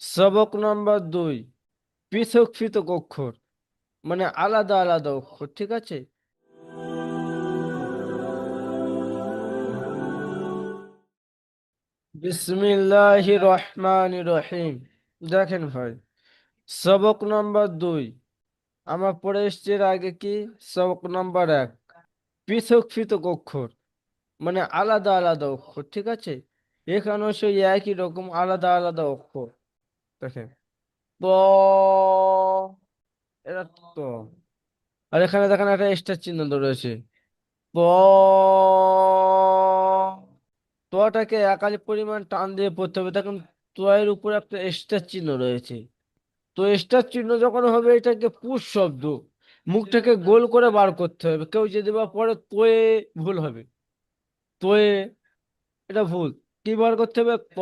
সবক নাম্বার 2, পৃথক পৃথক অক্ষর, মানে আলাদা আলাদা অক্ষর। ঠিক আছে, বিসমিল্লাহির রহমানির রহিম। দেখেন ভাই, সবক নাম্বার 2 আমার পড়ে এসছে এর আগে কি? সবক নাম্বার 1, পৃথক পৃথক অক্ষর, মানে আলাদা আলাদা অক্ষর। ঠিক আছে, এখানেও সেই একই রকম আলাদা আলাদা অক্ষর। দেখেন, ত, এটা তো, আর এখানে দেখেন একটা স্টার চিহ্ন রয়েছে। প, তোটাকে একালি পরিমাণ টান দিয়ে পড়তে হবে। দেখুন, তোয়ের উপরে একটা স্টার চিহ্ন রয়েছে। তো স্টার চিহ্ন যখন হবে, এটাকে পুশ শব্দ, মুখটাকে গোল করে বার করতে হবে। কেউ যদি বা পরে তোয়ে, ভুল হবে। তোয়ে, এটা ভুল। কি বার করতে হবে? ক,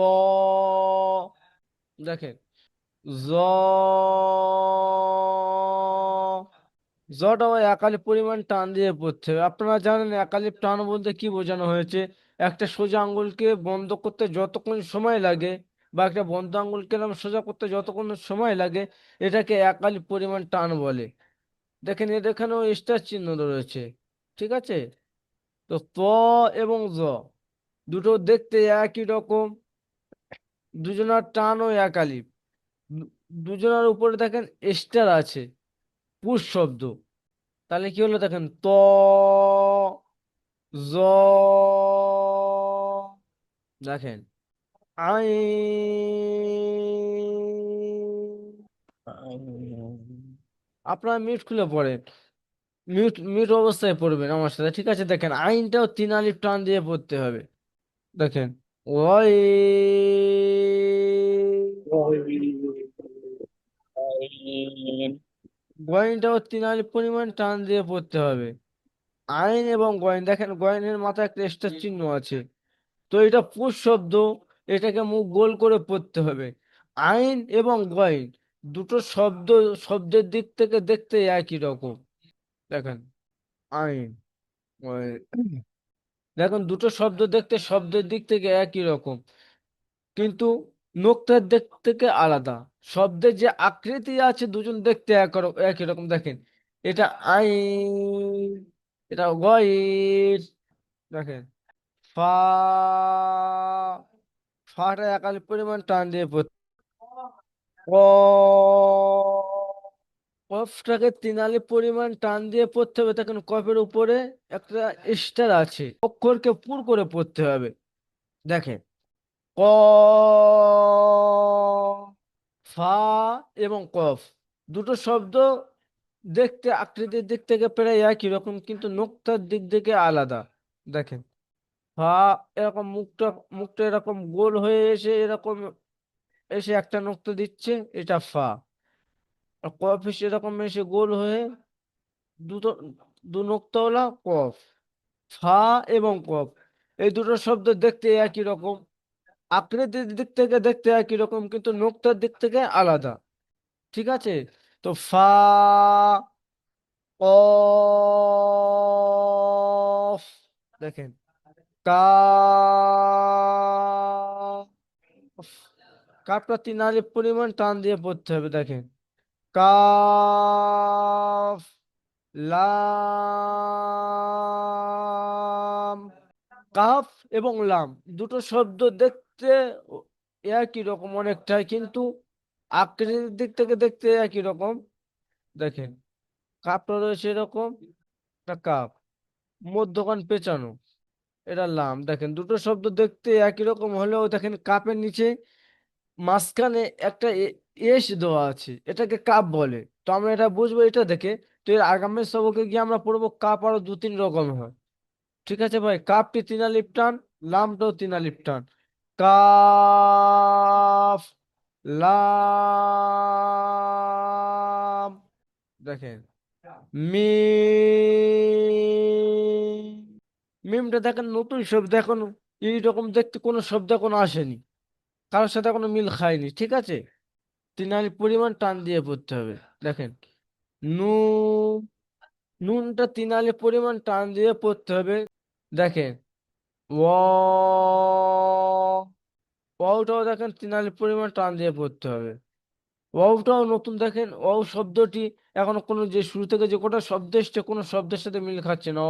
দেখেন, জ, জটা ওই একালি পরিমাণ টান দিয়ে পড়তে হবে। আপনারা জানেন একালি টান বলতে কি বোঝানো হয়েছে? একটা সোজা আঙ্গুলকে বন্ধ করতে যতক্ষণ সময় লাগে, বা একটা বন্ধ আঙ্গুলকে এরম সোজা করতে যতক্ষণ সময় লাগে, এটাকে একালি পরিমাণ টান বলে। দেখেন, এর এখানেও স্টার চিহ্ন রয়েছে। ঠিক আছে, তো ত এবং জ দুটো দেখতে একই রকম, দুজনার টানও একালি। দু- দুজনার উপরে দেখেন স্টার আছে, পুশ শব্দ। তাহলে কি হলো? দেখেন, ত, জ, দেখেন, আই, আপনারা মিউট খুলে পড়েন, মিউট মিউট অবস্থায় পড়বেন আমার সাথে। ঠিক আছে, দেখেন, আইনটাও 3 আলিফ টান দিয়ে পড়তে হবে। দেখেন, ওই, গয়নটাও 3 আলিফ পরিমাণ টান দিয়ে পড়তে হবে। আইন এবং গয়ন, দেখেন গয়নের মাথায় একটা স্টার চিহ্ন আছে। তো এটা পুশ শব্দ, এটাকে মুখ গোল করে পড়তে হবে। আইন এবং গয়ন দুটো শব্দ, শব্দের দিক থেকে দেখতে একই রকম। দেখেন, আইন, গয়ন, দেখুন দুটো শব্দ দেখতে শব্দের দিক থেকে একই রকম, কিন্তু নোক্তার দিক থেকে আলাদা। শব্দের যে আকৃতি আছে, দুজন দেখতে একই রকম। দেখেন, এটা আইন, এটা গয়ন। দেখেন, ফা, ফাটা একালি পরিমাণ টান দিয়ে পড়তে। ক, কফটাকে 3 আলি পরিমাণ টান দিয়ে পড়তে হবে। দেখেন, কফের উপরে একটা স্টার আছে, অক্ষরকে পুর করে পড়তে হবে। দেখেন, ক, ফা এবং কফ দুটো শব্দ দেখতে আকৃতির দিক থেকে প্রায় একই রকম, কিন্তু নোক্তার দিক থেকে আলাদা। দেখেন, ফা এরকম মুখটা, মুখটা এরকম গোল হয়ে এসে এরকম এসে একটা নোক্তা দিচ্ছে, এটা ফা। আর কফ এসে এরকম এসে গোল হয়ে দুটো, দু নোক্তাওয়ালা কফ। ফা এবং কফ এই দুটো শব্দ দেখতে একই রকম, আকৃতির দিক থেকে দেখতে একই রকম, কিন্তু নোক্তার দিক থেকে আলাদা। ঠিক আছে, তো ফা, কফ, দেখেন, কাফ, কাফটা 3 আলিফ পরিমাণ টান দিয়ে পড়তে হবে। দেখেন, কাফ, লাম, কাফ এবং লাম দুটো শব্দ দেখতে একই রকম অনেকটাই, কিন্তু আকৃতির দিক থেকে দেখতে একই রকম। দেখেন, কাপটা রয়েছে এরকম, একটা কাপ, মধ্যখান পেঁচানো, এটা লাম। দেখেন, দুটো শব্দ দেখতে একই রকম হলেও দেখেন কাপের নিচে মাঝখানে একটা এস দেওয়া আছে, এটাকে কাপ বলে। তো আমরা এটা বুঝবো এটা দেখে। তো এর আগামী সবকে গিয়ে আমরা পড়বো কাপ আরো 2-3 রকম হয়। ঠিক আছে ভাই, কাপটি 3 আলিফ টান, লামটাও 3 আলিফ টান। কাফ, লাম, দেখেন, মিম, মিমটা দেখেন নতুন শব্দ, এখন এইরকম দেখতে কোনো শব্দ এখনো আসেনি, কারোর সাথে কোনো মিল খায়নি। ঠিক আছে, 3 আলিফ পরিমাণ টান দিয়ে পড়তে হবে। দেখেন, নুন, নুনটা 3 আলিফ পরিমাণ টান দিয়ে পড়তে হবে। দেখেন, ও, ওয়াওটাও দেখেন 3 আলিফ পরিমাণ টান দিয়ে পড়তে হবে। ওয়াওটাও নতুন দেখেন, ওয়াও শব্দটি এখনো কোনো যে শুরু থেকে যে কটা শব্দ এসছে কোনো শব্দের সাথে মিল খাচ্ছে না।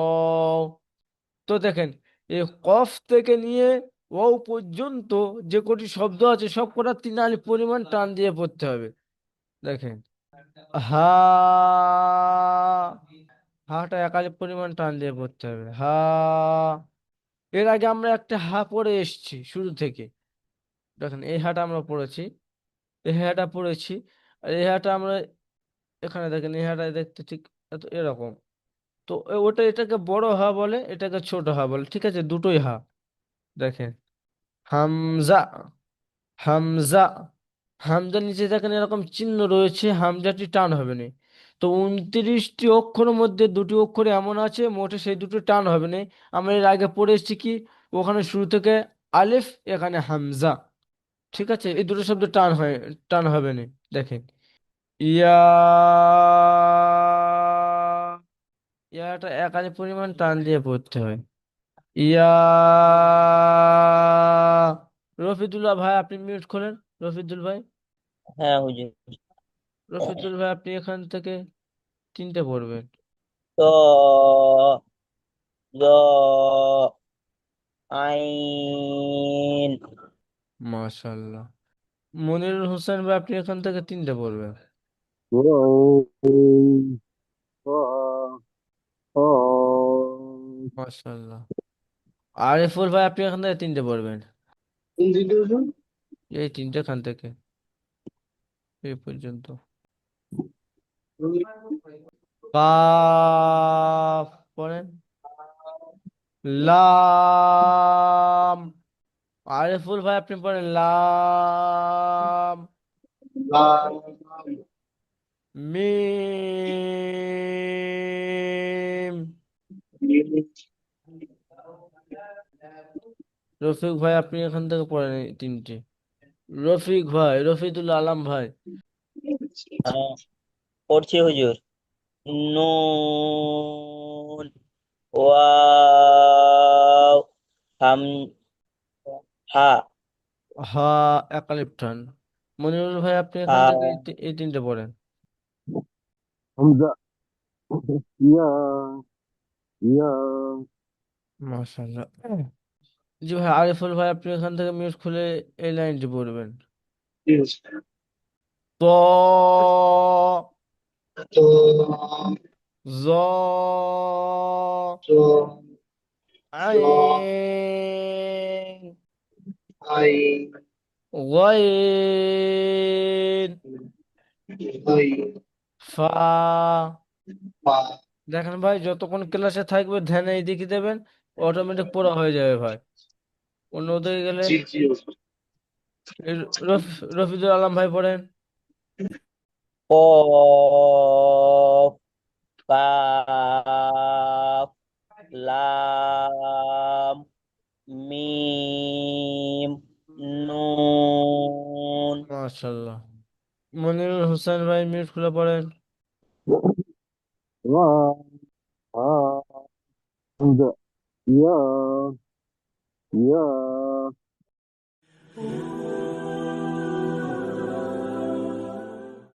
তো দেখেন, এই কফ থেকে নিয়ে ওয়াও পর্যন্ত যে কটি শব্দ আছে সব কটা 3 আলিফ পরিমাণ টান দিয়ে পড়তে হবে। দেখেন, হা, হাটা 1 আলিফ পরিমাণ টান দিয়ে পড়তে হবে। হা, এর আগে আমরা একটা হা পড়ে এসেছি শুরু থেকে। দেখেন এই হাটা আমরা পড়েছি, এই হাটা পড়েছি, আর এই হাটা আমরা এখানে দেখেন এই হাটা দেখতে ঠিক এরকম। তো ওটা এটাকে বড় হা বলে, এটাকে ছোট হা বলে, ঠিক আছে, দুটোই হা। দেখেন, হামজা, হামজা, হামজার নিচে দেখেন এরকম চিহ্ন রয়েছে, হামজাটি টান হবে না। তো 29টি অক্ষরের মধ্যে দুটি অক্ষর এমন আছে মোটে সেই দুটো টান হবে না। আমরা এর আগে পড়ে এসেছি কি, ওখানে শুরু থেকে আলিফ, এখানে হামজা, ঠিক আছে, এই দুটো শব্দ টান হয়, টান হবে না। দেখেন, ইয়া, ইয়াটা 1 আলিফ পরিমাণ টান দিয়ে পড়তে হয়। ইয়া, রফিদুল্লাহ ভাই আপনি মিউট খোলেন। রফিদুল ভাই, হ্যাঁ হুজুর। রফিদুল ভাই আপনি এখান থেকে 3টে পড়বেন। তো জ আইন। মাশাল্লাহ। মনিরুল হোসেন ভাই আপনি এখান থেকে 3টে পড়বেন। মাশাল্লাহ। আরিফুল ভাই আপনি এখান থেকে 3টে পড়বেন। এই 3টে খান থেকে এই পর্যন্ত। কাফ পড়েন। লাম, আরিফুল ভাই আপনি পড়েন লাম। মিম, রফিক ভাই আপনি এখান থেকে পড়েন এই 3টে। রফিক ভাই, রফিকুল আলম ভাই। হ্যাঁ, পড়ছি হুজুর। নুন, ওয়াও, হাম, হা, হা, 1 আলিফ টান। মনিরুল ভাই আপনি এখান হা, থেকে এই 3টে পড়েন। হামজা, ইয়া, ইয়া, মাশাআল্লাহ। জি ভাই, আরিফুল ভাই আপনি এখান থেকে মিউট খুলে এই লাইনটি পড়বেন। ত, জ, আইন, গইন, ফা। দেখেন ভাই, যতক্ষণ ক্লাসে থাকবে ধ্যানে এইদিকে দেবেন, অটোমেটিক পড়া হয়ে যাবে ভাই। অন্য দিকে গেলে এই রফিদুল আলম ভাই পড়েন। কফ, কাফ, লাম, মিম, নুন। মাশাল্লাহ। মনিরুল হোসেন ভাই মিউট খুলে পড়েন। ওয়া, হা, হামজা, ইয়া, ইয়া।